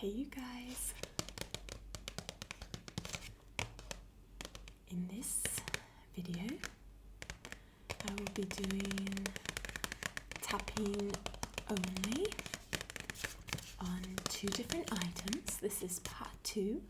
Hey you guys, in this video I will be doing tapping only on two different items. This is part 2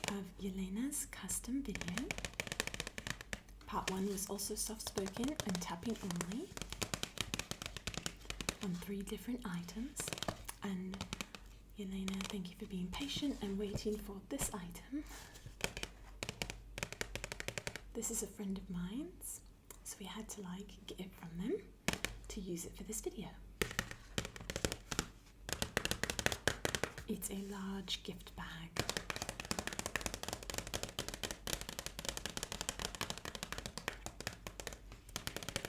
of Jelena's custom video. Part 1 was also soft-spoken and tapping only on 3 different items. And Jelena, thank you for being patient and waiting for this item. This is a friend of mine's, so we had to get it from them to use it for this video. It's a large gift bag.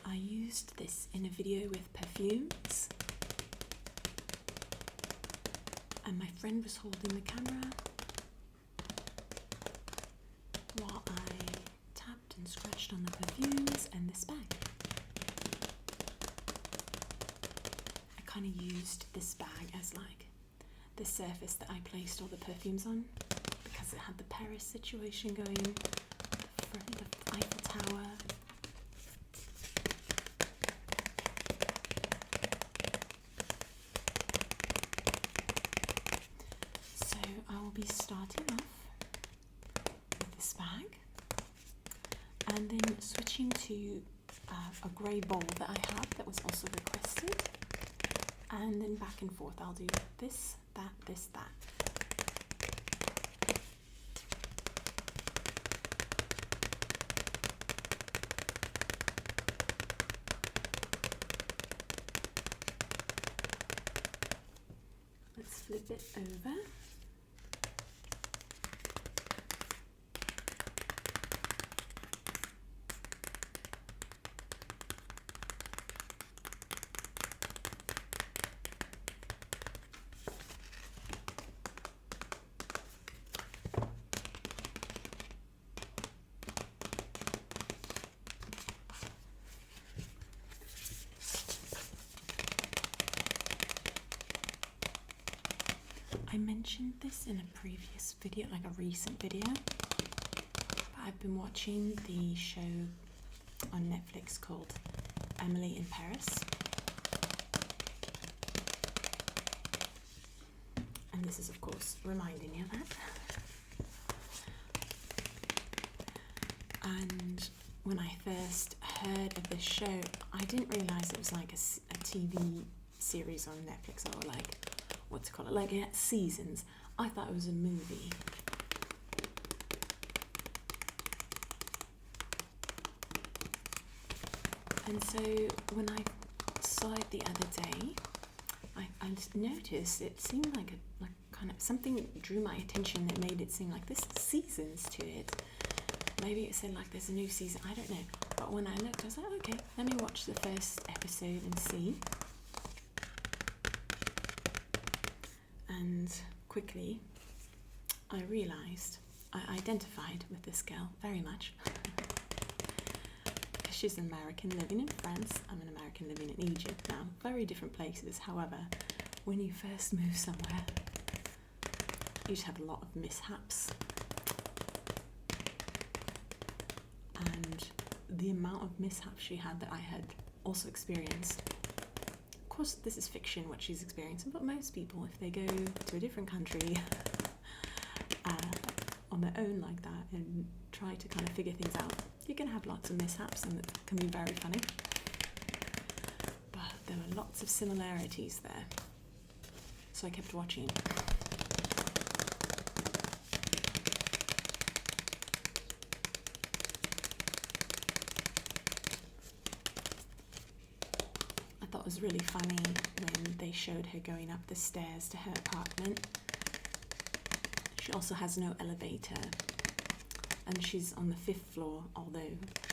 I used this in a video with perfumes, and my friend was holding the camera while I tapped and scratched on the perfumes and this bag. I kind of used this bag as the surface that I placed all the perfumes on, because it had the Paris situation going, the front of the Eiffel Tower. So I will be starting off with this bag and then switching to a grey bowl that I have that was also requested, and then back and forth. I'll do this, that, this, that. Let's flip it over. I mentioned this in a previous video, like a recent video, but I've been watching the show on Netflix called Emily in Paris, and this is of course reminding me of that. And when I first heard of this show, I didn't realise it was like a TV series on Netflix, or what's it called? Like it had seasons. I thought it was a movie. And so when I saw it the other day, I just noticed it seemed like kind of something drew my attention that made it seem like there's seasons to it. Maybe it said there's a new season, I don't know. But when I looked, I was like, okay, let me watch the first episode and see. And quickly, I realised, I identified with this girl very much. She's an American living in France. I'm an American living in Egypt now. Very different places. However, when you first move somewhere, you just have a lot of mishaps. And the amount of mishaps she had that I had also experienced. Of course, this is fiction, what she's experiencing, but most people, if they go to a different country on their own like that and try to kind of figure things out, you can have lots of mishaps, and it can be very funny. But there were lots of similarities there, so I kept watching. It was really funny when they showed her going up the stairs to her apartment. She also has no elevator, and she's on the 5th floor, although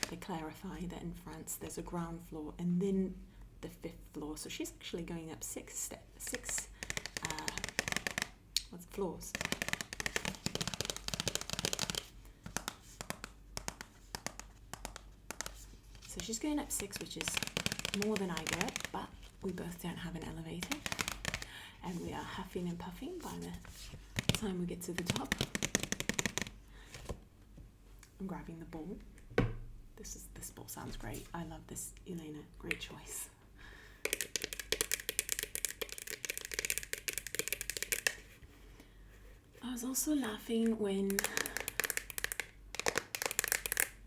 they clarify that in France there's a ground floor and then the 5th floor, so she's actually going up 6 floors. So she's going up 6, which is more than I get, but we both don't have an elevator. and we are huffing and puffing by the time we get to the top. I'm grabbing the ball. This ball sounds great. I love this, Jelena. Great choice. I was also laughing when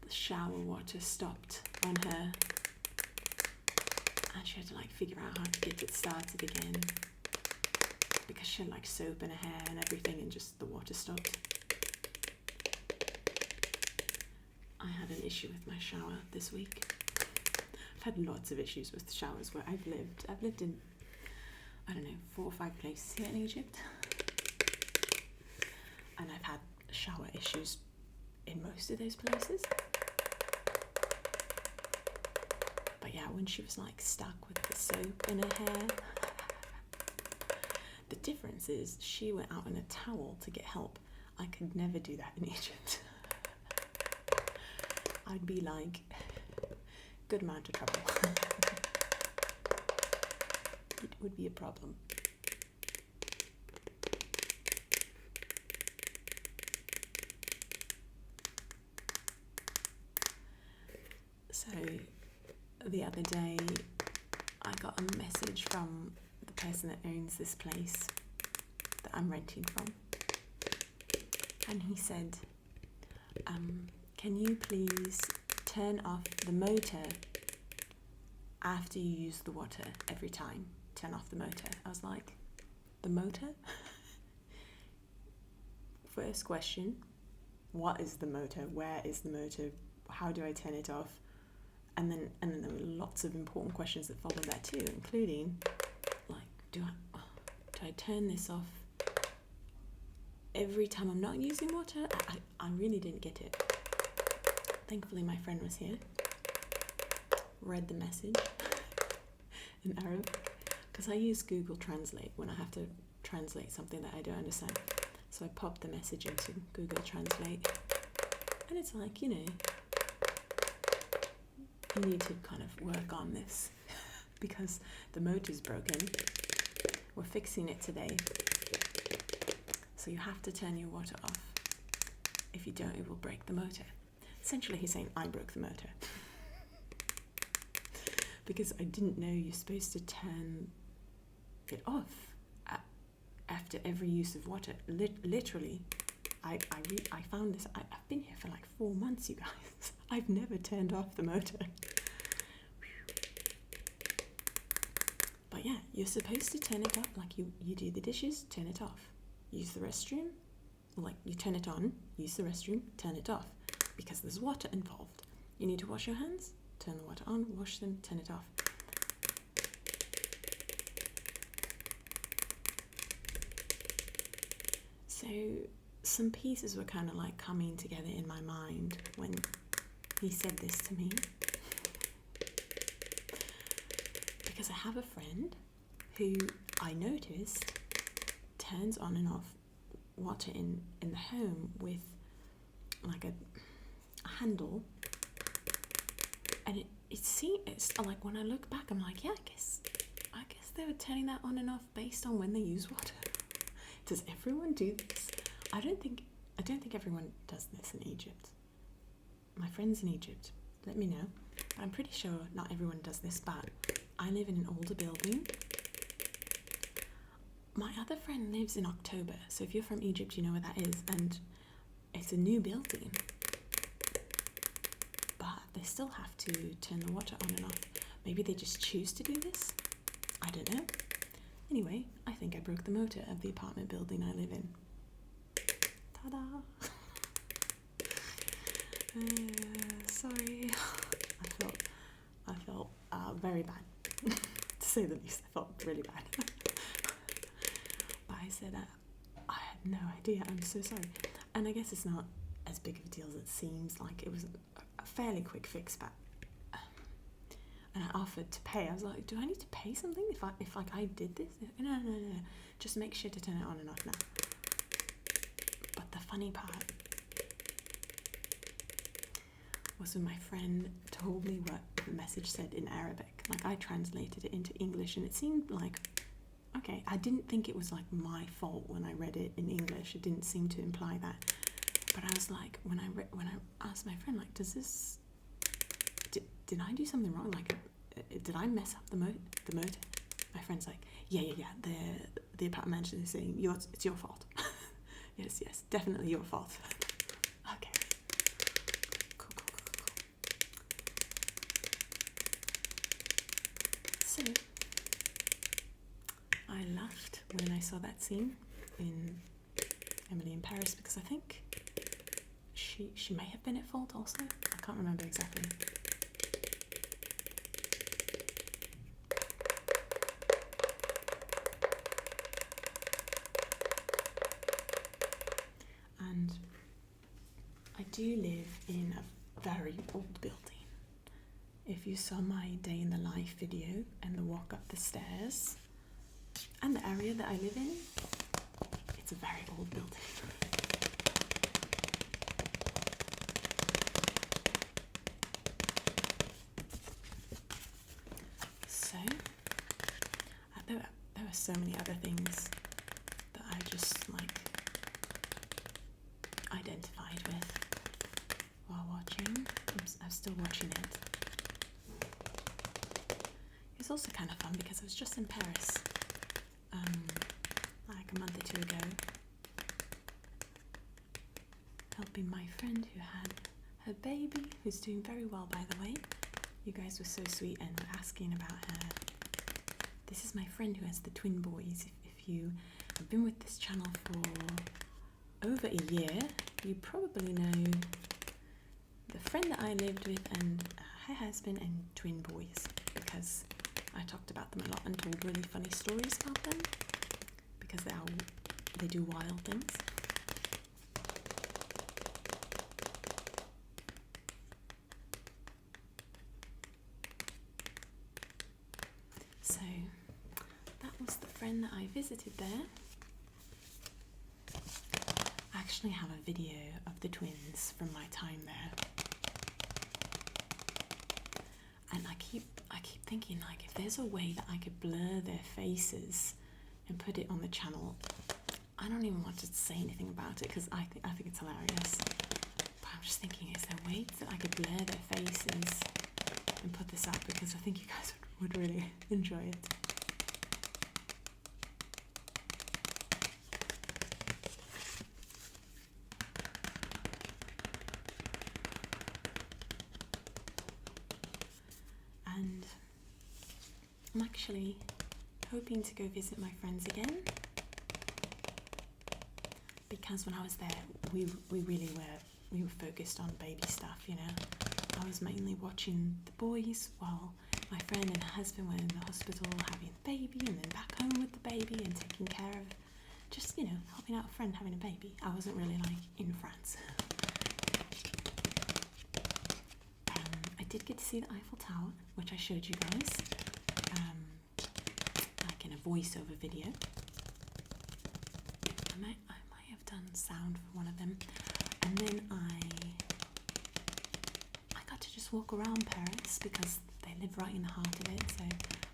the shower water stopped on her and she had to like figure out how to get it started again because she had like soap in her hair and everything and just the water stopped. I had an issue with my shower this week. I've had lots of issues with showers where I've lived. I've lived in, I don't know, 4 or 5 places here in Egypt. And I've had shower issues in most of those places. But yeah, when she was like stuck with the soap in her hair, the difference is she went out in a towel to get help. I could never do that in Egypt. I'd be like, good amount of trouble. It would be a problem. So the other day I got a message from the person that owns this place that I'm renting from, and he said, can you please turn off the motor after you use the water every time? Turn off the motor. I was like, the motor? First question, what is the motor? Where is the motor? How do I turn it off? And then there were lots of important questions that followed that too, including like, do I turn this off every time I'm not using water? I really didn't get it. Thankfully my friend was here, read the message in Arabic, because I use Google Translate when I have to translate something that I don't understand. So I popped the message into Google Translate, and it's like, you know, you need to kind of work on this because the motor's broken. We're fixing it today. So you have to turn your water off. If you don't, it will break the motor. Essentially, he's saying I broke the motor. Because I didn't know you're supposed to turn it off after every use of water. Literally, I found this. I've been here for like 4 months, you guys. I've never turned off the motor. But yeah, you're supposed to turn it off. Like you do the dishes, turn it off. Use the restroom, like you turn it on, use the restroom, turn it off. Because there's water involved. You need to wash your hands, turn the water on, wash them, turn it off. So some pieces were kind of like coming together in my mind when he said this to me. Because I have a friend who I noticed turns on and off water in the home with like a handle, and it's like when I look back I'm like, yeah, I guess they were turning that on and off based on when they use water. Does everyone do this? I don't think everyone does this in Egypt. My friends in Egypt, let me know. I'm pretty sure not everyone does this, but I live in an older building. My other friend lives in October, so if you're from Egypt you know where that is, and it's a new building. But they still have to turn the water on and off. Maybe they just choose to do this? I don't know. Anyway, I think I broke the motor of the apartment building I live in. Ta-da! Sorry. I felt very bad. To say the least, I felt really bad. But I said, I had no idea, I'm so sorry. And I guess it's not as big of a deal as it seems. Like, it was a fairly quick fix, but and I offered to pay. I was like, do I need to pay something if I did this? No, just make sure to turn it on and off now. But the funny part was when my friend told me what the message said in Arabic. Like, I translated it into English and it seemed like, okay. I didn't think it was like my fault when I read it in English. It didn't seem to imply that. But I was like, when I asked my friend, like, did I do something wrong? Like, did I mess up the motor? My friend's like, yeah. The apartment manager is saying it's your fault. Yes, definitely your fault. Okay. Cool. So I laughed when I saw that scene in Emily in Paris because I think she may have been at fault also. I can't remember exactly. And I do live in a very old building. If you saw my day in the life video and the walk up the stairs and the area that I live in, it's a very old building. So, there were so many other things that I just like identified with while watching. I'm still watching it. It's also kind of fun because I was just in Paris like a month or two ago, helping my friend who had her baby, who's doing very well, by the way. You guys were so sweet and were asking about her. This is my friend who has the twin boys. If you have been with this channel for over a year, you probably know the friend that I lived with and her husband and twin boys, because I talked about them a lot and told really funny stories about them because they do wild things. So that was the friend that I visited there. I actually have a video of the twins from my time there. And I keep thinking, like, if there's a way that I could blur their faces and put it on the channel, I don't even want to say anything about it because I think it's hilarious. But I'm just thinking, is there ways that I could blur their faces and put this up, because I think you guys would really enjoy it. And I'm actually hoping to go visit my friends again, because when I was there, we were focused on baby stuff, you know. I was mainly watching the boys while my friend and her husband were in the hospital having a baby, and then back home with the baby and taking care of, just, you know, helping out a friend having a baby. I wasn't really like in France. I did get to see the Eiffel Tower, which I showed you guys, like in a voiceover video. I might have done sound for one of them, and then I got to just walk around Paris because they live right in the heart of it. So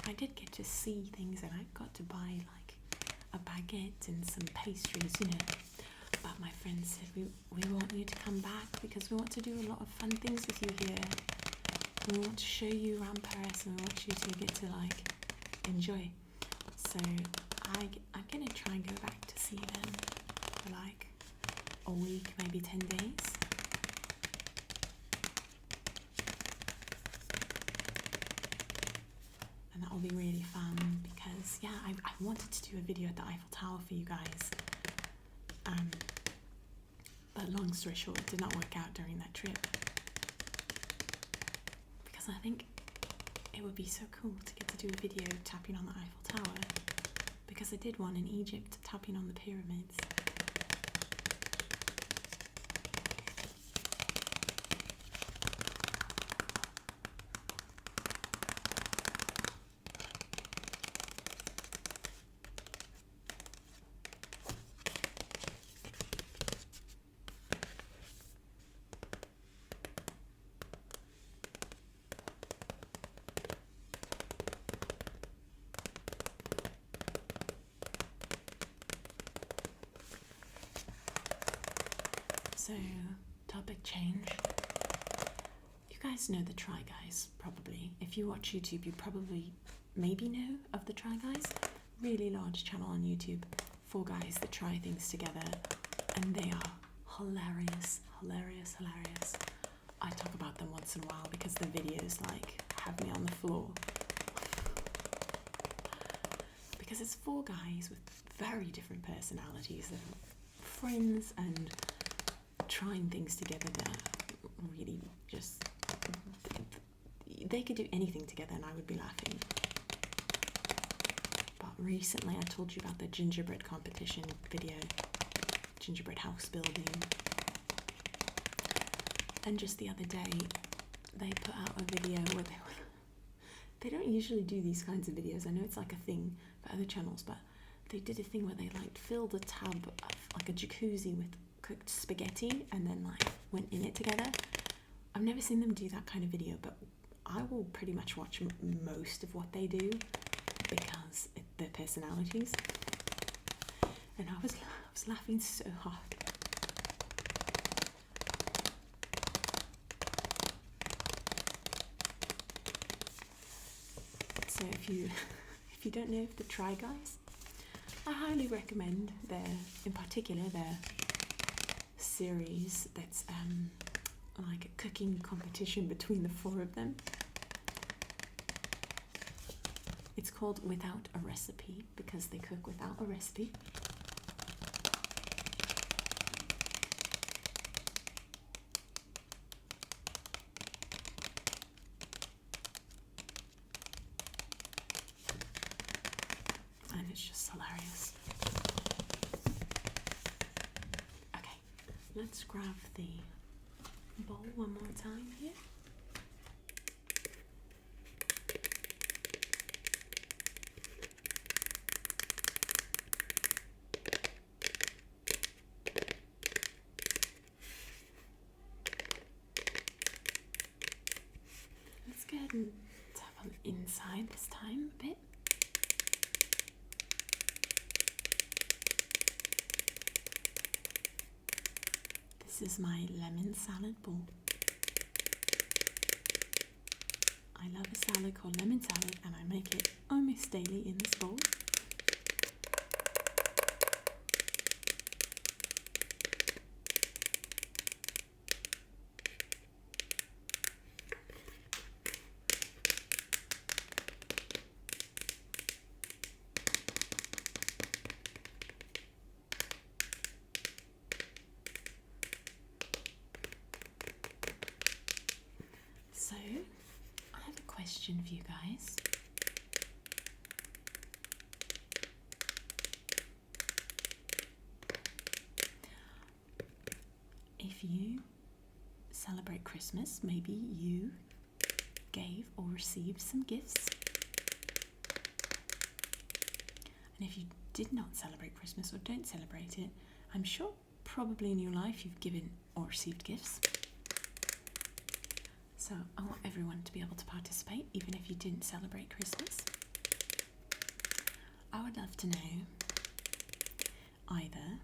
I did get to see things, and I got to buy like a baguette and some pastries, you know. But my friend said, we want you to come back because we want to do a lot of fun things with you here. We want to show you around Paris, and we want you to get to like enjoy. So I'm gonna try and go back to see them for like a week, maybe 10 days. And that will be really fun because, yeah, I wanted to do a video at the Eiffel Tower for you guys. But long story short, it did not work out during that trip. Because I think it would be so cool to get to do a video tapping on the Eiffel Tower. Because I did one in Egypt, tapping on the pyramids. So, topic change. You guys know the Try Guys, probably. If you watch YouTube, you probably maybe know of the Try Guys. Really large channel on YouTube. 4 guys that try things together, and they are hilarious, hilarious, hilarious. I talk about them once in a while because the videos like have me on the floor. Because it's 4 guys with very different personalities that are friends and trying things together that really just, they could do anything together and I would be laughing. But recently I told you about the gingerbread competition video, gingerbread house building. And just the other day, they put out a video where they don't usually do these kinds of videos. I know it's like a thing for other channels, but they did a thing where they like filled a tub of like a jacuzzi with cooked spaghetti and then like went in it together. I've never seen them do that kind of video, but I will pretty much watch most of what they do because their personalities. And I was laughing so hard. So if you don't know the Try Guys, I highly recommend in particular their series that's like a cooking competition between the 4 of them. It's called Without a Recipe because they cook without a recipe. And it's just hilarious. Okay, let's grab the bowl one more time here. Let's go ahead and tap on the inside this time a bit. This is my lemon salad bowl. I love a salad called lemon salad and I make it almost daily in this bowl. So, I have a question for you guys. If you celebrate Christmas, maybe you gave or received some gifts. And if you did not celebrate Christmas or don't celebrate it, I'm sure probably in your life you've given or received gifts. So I want everyone to be able to participate, even if you didn't celebrate Christmas. I would love to know either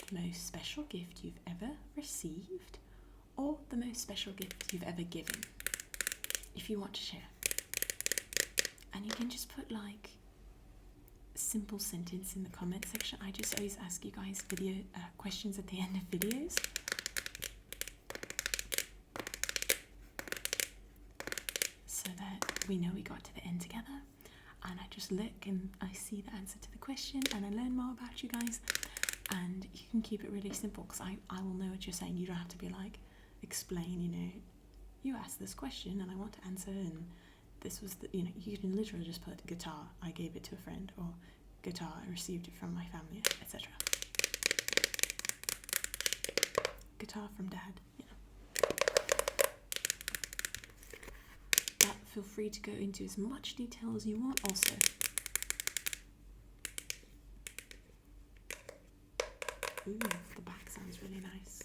the most special gift you've ever received or the most special gift you've ever given, if you want to share. And you can just put like a simple sentence in the comment section. I just always ask you guys questions at the end of videos. So that we know we got to the end together, and I just look and I see the answer to the question and I learn more about you guys. And you can keep it really simple because I will know what you're saying. You don't have to be like, explain, you know, you asked this question and I want to answer, and this was the, you know, you can literally just put guitar, I gave it to a friend, or guitar, I received it from my family, etc. Guitar from dad, you know. But feel free to go into as much detail as you want also. Ooh, the back sounds really nice.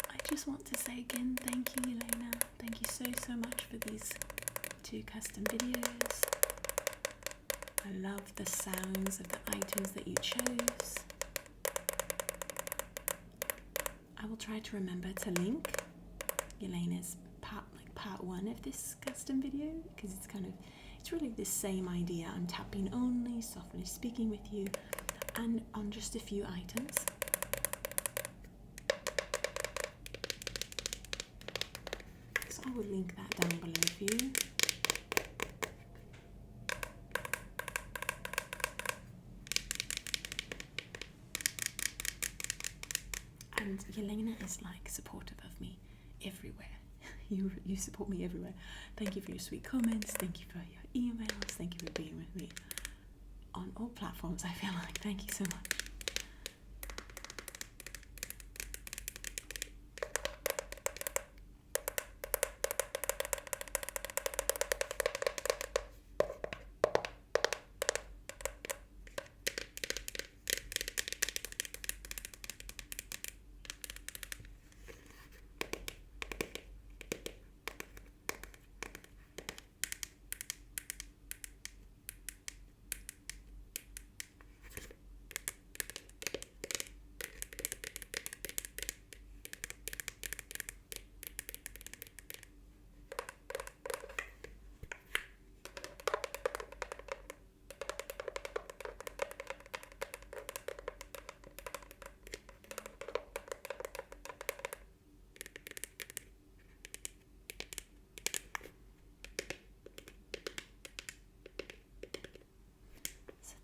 I just want to say again, thank you, Jelena. Thank you so much for these 2 custom videos. I love the sounds of the items that you chose. I will try to remember to link Jelena's part 1 of this custom video, because it's really the same idea. I'm tapping only, softly speaking with you, and on just a few items. So I will link that down below for you. And Jelena is like supportive of me everywhere. You support me everywhere. Thank you for your sweet comments. Thank you for your emails. Thank you for being with me on all platforms, I feel like. Thank you so much.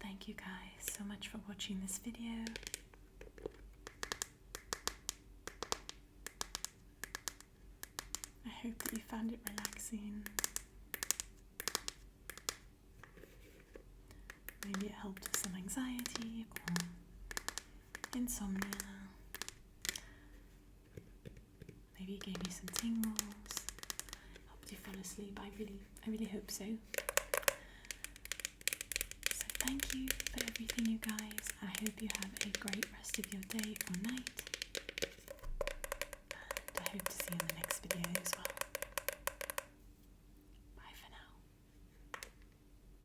Thank you guys so much for watching this video. I hope that you found it relaxing. Maybe it helped with some anxiety or insomnia. Maybe it gave you some tingles, helped you fall asleep. I really hope so. Thank you for everything, you guys. I hope you have a great rest of your day or night. And I hope to see you in the next video as well.